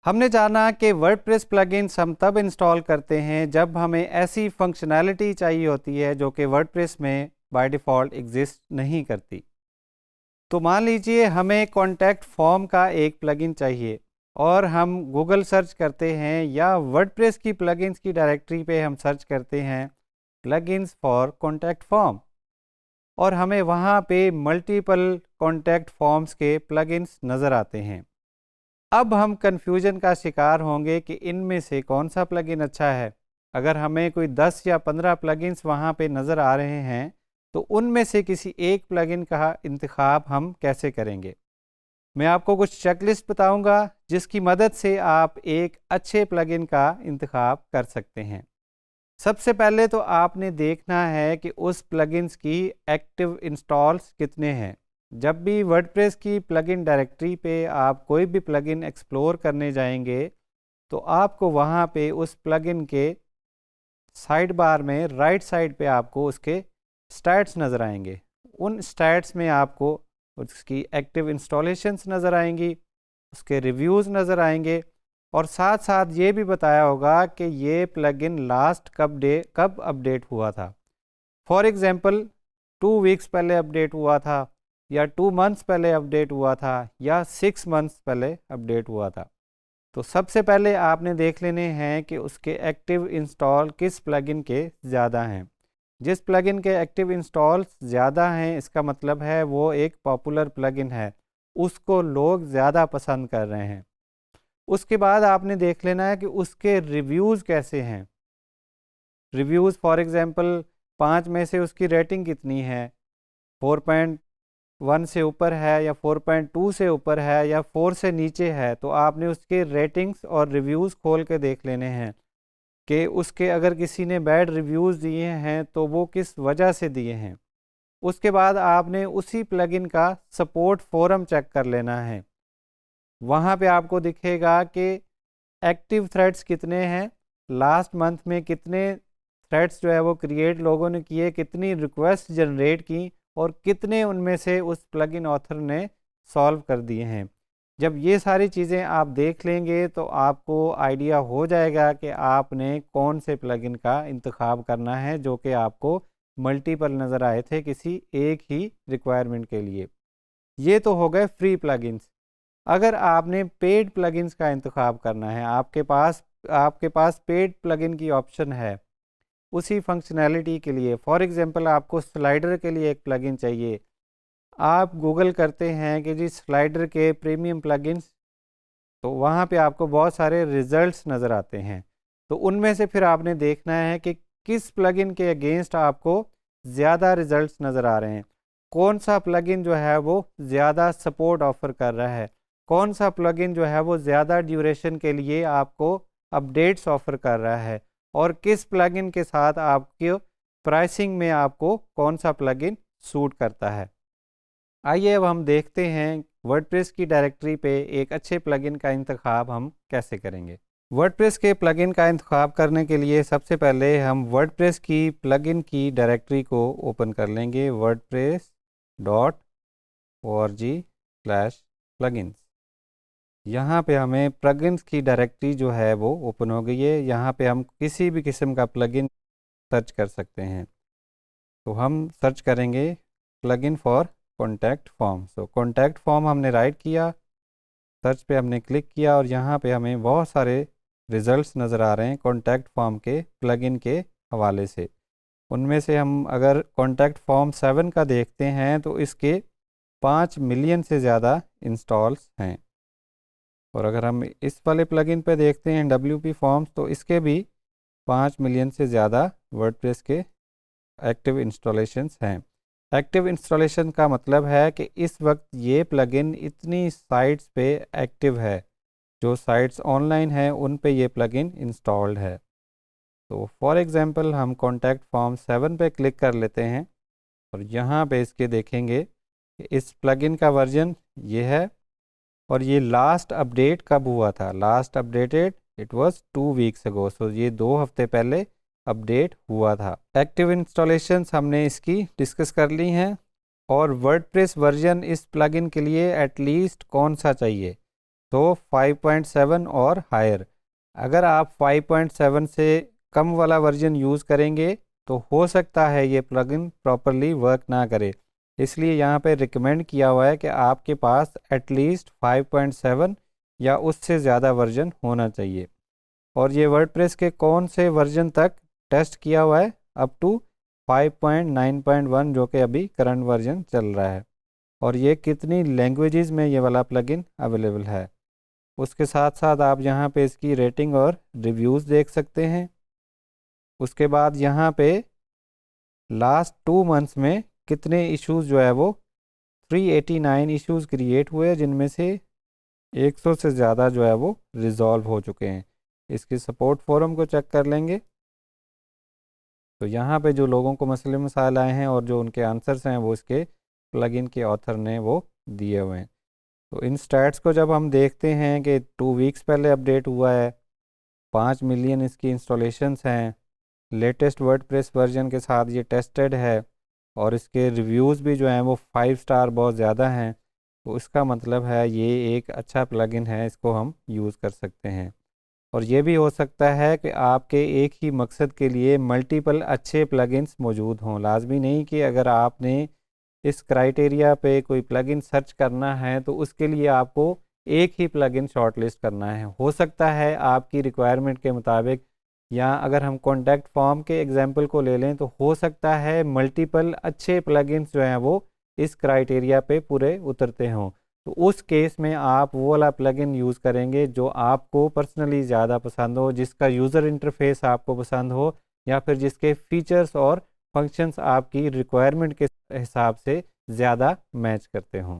हमने जाना कि वर्डप्रेस प्लगइन्स हम तब इंस्टॉल करते हैं जब हमें ऐसी फंक्शनैलिटी चाहिए होती है जो कि वर्डप्रेस में बाय डिफ़ॉल्ट एग्जिस्ट नहीं करती। तो मान लीजिए हमें कॉन्टैक्ट फॉर्म का एक प्लगइन चाहिए और हम गूगल सर्च करते हैं या वर्डप्रेस की प्लगइन्स की डायरेक्टरी पे हम सर्च करते हैं प्लगइन्स फॉर कॉन्टैक्ट फॉर्म, और हमें वहाँ पे मल्टीपल कॉन्टैक्ट फॉर्म्स के प्लगइन्स नज़र आते हैं। अब हम कन्फ्यूजन का शिकार होंगे कि इनमें से कौन सा प्लगइन अच्छा है। अगर हमें कोई 10 या 15 प्लगइन्स वहाँ पे नज़र आ रहे हैं तो उनमें से किसी एक प्लगइन का इंतखाब हम कैसे करेंगे। मैं आपको कुछ चेकलिस्ट बताऊंगा जिसकी मदद से आप एक अच्छे प्लगइन का इंतखाब कर सकते हैं। सबसे पहले तो आपने देखना है कि उस प्लगइन्स की एक्टिव इंस्टॉल्स कितने हैं। जब भी वर्डप्रेस की प्लगइन डायरेक्टरी पे आप कोई भी प्लगइन एक्सप्लोर करने जाएंगे तो आपको वहाँ पे उस प्लगइन के साइड बार में राइट साइड पे आपको उसके स्टैट्स नज़र आएंगे। उन स्टैट्स में आपको उसकी एक्टिव इंस्टॉलेशंस नज़र आएंगी, उसके रिव्यूज़ नज़र आएंगे, और साथ साथ ये भी बताया होगा कि ये प्लगइन लास्ट कब अपडेट हुआ था। फॉर एग्ज़ाम्पल 2 वीक्स पहले अपडेट हुआ था, या 2 मंथ्स पहले अपडेट हुआ था, या 6 मंथ्स पहले अपडेट हुआ था। तो सबसे पहले आपने देख लेने हैं कि उसके एक्टिव इंस्टॉल किस प्लगइन के ज़्यादा हैं। जिस प्लगइन के एक्टिव इंस्टॉल ज़्यादा हैं इसका मतलब है वो एक पॉपुलर प्लगइन है, उसको लोग ज़्यादा पसंद कर रहे हैं। उसके बाद आपने देख लेना है कि उसके रिव्यूज़ कैसे हैं। रिव्यूज़ फॉर एग्ज़ाम्पल 5 में से उसकी रेटिंग कितनी है, 4.1 से ऊपर है या 4.2 से ऊपर है या 4 से नीचे है। तो आपने उसके रेटिंग्स और रिव्यूज़ खोल के देख लेने हैं कि उसके अगर किसी ने बैड रिव्यूज़ दिए हैं तो वो किस वजह से दिए हैं। उसके बाद आपने उसी प्लगइन का सपोर्ट फोरम चेक कर लेना है। वहाँ पे आपको दिखेगा कि एक्टिव थ्रेड्स कितने हैं, लास्ट मंथ में कितने थ्रेड्स जो है वो क्रिएट लोगों ने किए, कितनी रिक्वेस्ट जनरेट की, और कितने उनमें से उस प्लगइन ऑथर ने सॉल्व कर दिए हैं। जब ये सारी चीज़ें आप देख लेंगे तो आपको आइडिया हो जाएगा कि आपने कौन से प्लगइन का इंतखाब करना है जो कि आपको मल्टीपल नज़र आए थे किसी एक ही रिक्वायरमेंट के लिए। ये तो हो गए फ्री प्लगइन्स। अगर आपने पेड प्लगइन्स का इंतखाब करना है, आपके पास पेड प्लगइन की ऑप्शन है उसी फंक्शनैलिटी के लिए। फॉर एग्ज़ाम्पल आपको स्लाइडर के लिए एक प्लगइन चाहिए, आप गूगल करते हैं कि जी स्लाइडर के प्रीमियम प्लगइन्स, तो वहाँ पे आपको बहुत सारे रिजल्ट्स नज़र आते हैं। तो उनमें से फिर आपने देखना है कि किस प्लगइन के अगेंस्ट आपको ज़्यादा रिजल्ट्स नज़र आ रहे हैं, कौन सा प्लगइन जो है वो ज़्यादा सपोर्ट ऑफ़र कर रहा है, कौन सा प्लगइन जो है वो ज़्यादा ड्यूरेशन के लिए आपको अपडेट्स ऑफ़र कर रहा है, और किस प्लगइन के साथ आपके प्राइसिंग में आपको कौन सा प्लगइन सूट करता है। आइए अब हम देखते हैं वर्डप्रेस की डायरेक्टरी पे एक अच्छे प्लगइन का इंतखाब हम कैसे करेंगे। वर्डप्रेस के प्लगइन का इंतखाब करने के लिए सबसे पहले हम वर्डप्रेस की प्लगइन की डायरेक्टरी को ओपन कर लेंगे, wordpress.org/plugins। यहाँ पे हमें प्लगइन्स की डायरेक्टरी जो है वो ओपन हो गई है। यहाँ पे हम किसी भी किस्म का प्लगइन सर्च कर सकते हैं। तो हम सर्च करेंगे plugin for contact form. So contact form हमने राइट किया, सर्च पे हमने क्लिक किया, और यहाँ पे हमें बहुत सारे रिजल्ट्स नज़र आ रहे हैं कॉन्टैक्ट फॉर्म के प्लगइन के हवाले से। उनमें से हम अगर कॉन्टैक्ट फॉर्म 7 का देखते हैं तो इसके 5 मिलियन से ज़्यादा इंस्टॉल्स हैं। और अगर हम इस वाले प्लगइन पे देखते हैं WP फॉर्म्स, तो इसके भी 5 मिलियन से ज़्यादा वर्डप्रेस के एक्टिव इंस्टॉलेशंस हैं। एक्टिव इंस्टॉलेशन का मतलब है कि इस वक्त ये प्लगइन इतनी साइट्स पे एक्टिव है, जो साइट्स ऑनलाइन हैं उन पे ये प्लगइन इंस्टॉल्ड है। तो फॉर एग्ज़ाम्पल हम कॉन्टैक्ट फॉर्म 7 पे क्लिक कर लेते हैं, और यहाँ पे इसके देखेंगे कि इस प्लगइन का वर्जन ये है, और ये लास्ट अपडेट कब हुआ था, last updated it was 2 weeks ago. So ये 2 हफ्ते पहले अपडेट हुआ था। एक्टिव इंस्टॉलेशंस हमने इसकी डिस्कस कर ली हैं। और वर्डप्रेस वर्जन इस प्लगइन के लिए एटलीस्ट कौन सा चाहिए, तो 5.7 और हायर। अगर आप 5.7 से कम वाला वर्जन यूज़ करेंगे तो हो सकता है ये प्लगइन प्रॉपरली वर्क ना करे। इसलिए यहाँ पे रिकमेंड किया हुआ है कि आपके पास एटलीस्ट 5.7 या उससे ज़्यादा वर्जन होना चाहिए। और ये वर्डप्रेस के कौन से वर्जन तक टेस्ट किया हुआ है, अप टू 5.9.1 जो कि अभी करंट वर्जन चल रहा है। और ये कितनी लैंग्वेजेस में ये वाला प्लगइन अवेलेबल है। उसके साथ साथ आप यहाँ पे इसकी रेटिंग और रिव्यूज़ देख सकते हैं। उसके बाद यहाँ पे लास्ट 2 मंथ्स में कितने इश्यूज़ जो है वो 389 इश्यूज़ क्रिएट हुए, जिनमें से 100 से ज़्यादा जो है वो रिज़ॉल्व हो चुके हैं। इसके सपोर्ट फोरम को चेक कर लेंगे तो यहाँ पे जो लोगों को मसले मसाइल आए हैं और जो उनके आंसर्स हैं वो इसके प्लगइन के ऑथर ने वो दिए हुए हैं। तो इन स्टैट्स को जब हम देखते हैं कि 2 वीक्स पहले अपडेट हुआ है, 5 मिलियन इसकी इंस्टॉलेशंस हैं, लेटेस्ट वर्डप्रेस वर्जन के साथ ये टेस्टेड है और इसके रिव्यूज़ भी जो हैं वो 5 स्टार बहुत ज़्यादा हैं, तो इसका मतलब है ये एक अच्छा प्लगइन है, इसको हम यूज़ कर सकते हैं। और ये भी हो सकता है कि आपके एक ही मकसद के लिए मल्टीपल अच्छे प्लगइन्स मौजूद हों। लाजमी नहीं कि अगर आपने इस क्राइटेरिया पे कोई प्लगइन सर्च करना है तो उसके लिए आपको एक ही प्लगइन शॉर्टलिस्ट करना है। हो सकता है आपकी रिक्वायरमेंट के मुताबिक, या अगर हम कॉन्टैक्ट फॉर्म के एग्जांपल को ले लें तो हो सकता है मल्टीपल अच्छे प्लगइन्स जो हैं वो इस क्राइटेरिया पे पूरे उतरते हों। तो उस केस में आप वो वाला प्लगइन यूज़ करेंगे जो आपको पर्सनली ज़्यादा पसंद हो, जिसका यूज़र इंटरफेस आपको पसंद हो, या फिर जिसके फीचर्स और फंक्शंस आपकी रिक्वायरमेंट के हिसाब से ज़्यादा मैच करते हों।